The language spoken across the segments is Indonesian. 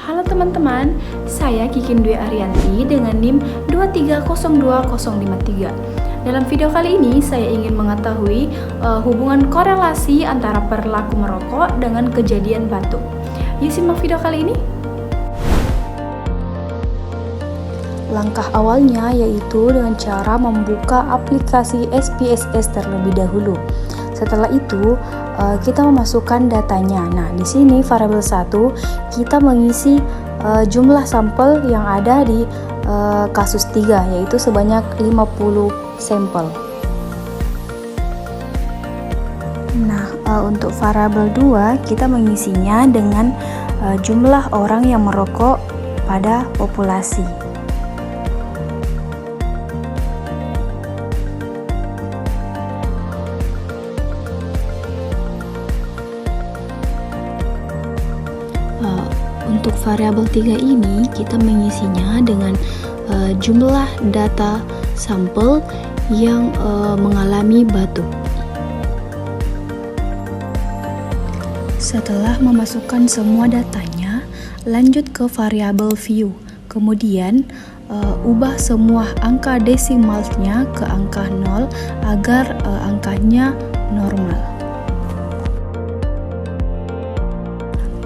Halo teman-teman, saya Kikin Dwi Arianti dengan NIM 2302053. Dalam video kali ini saya ingin mengetahui hubungan korelasi antara perilaku merokok dengan kejadian batuk. Yuk simak video kali ini. Langkah awalnya yaitu dengan cara membuka aplikasi SPSS terlebih dahulu. Setelah itu kita memasukkan datanya. Nah, di sini variabel 1 kita mengisi jumlah sampel yang ada di kasus 3, yaitu sebanyak 50 sampel. Nah, untuk variabel 2 kita mengisinya dengan jumlah orang yang merokok pada populasi. Untuk variabel 3 ini kita mengisinya dengan jumlah data sampel yang mengalami batuk. Setelah memasukkan semua datanya, lanjut ke variabel view. Kemudian ubah semua angka desimalnya ke angka 0 agar angkanya normal.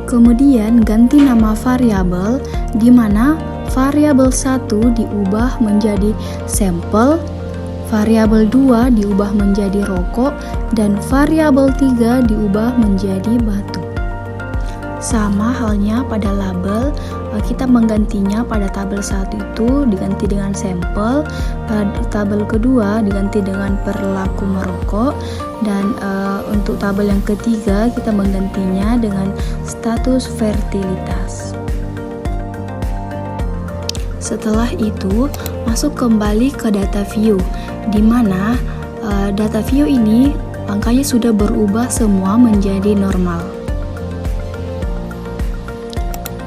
Kemudian ganti nama variabel, di mana variabel 1 diubah menjadi sampel, variabel 2 diubah menjadi rokok, dan variabel 3 diubah menjadi batuk. Sama halnya pada label, kita menggantinya pada tabel 1 itu diganti dengan sampel, pada tabel kedua diganti dengan perilaku merokok, dan untuk tabel yang ketiga kita menggantinya dengan status fertilitas. Setelah itu masuk kembali ke data view, di mana data view ini angkanya sudah berubah semua menjadi normal.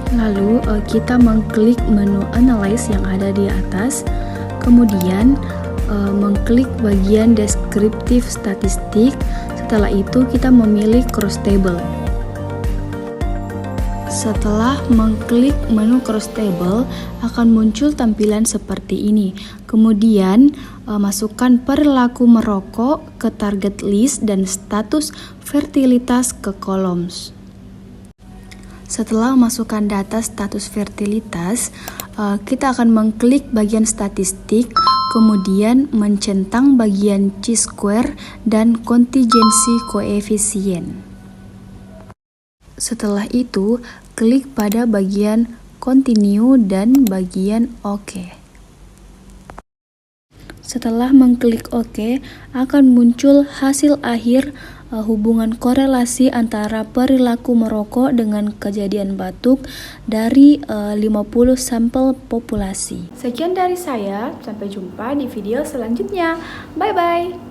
Lalu kita mengklik menu analyze yang ada di atas, kemudian mengklik bagian deskriptif statistik. Setelah itu kita memilih cross table. Setelah mengklik menu cross table akan muncul tampilan seperti ini. Kemudian masukkan perilaku merokok ke target list dan status fertilitas ke columns. Setelah memasukkan data status fertilitas, kita akan mengklik bagian statistik, kemudian mencentang bagian chi-square dan contingency coefficient. Setelah itu, klik pada bagian continue dan bagian OK. Setelah mengklik OK, akan muncul hasil akhir hubungan korelasi antara perilaku merokok dengan kejadian batuk dari 50 sampel populasi. Sekian dari saya, sampai jumpa di video selanjutnya. Bye-bye.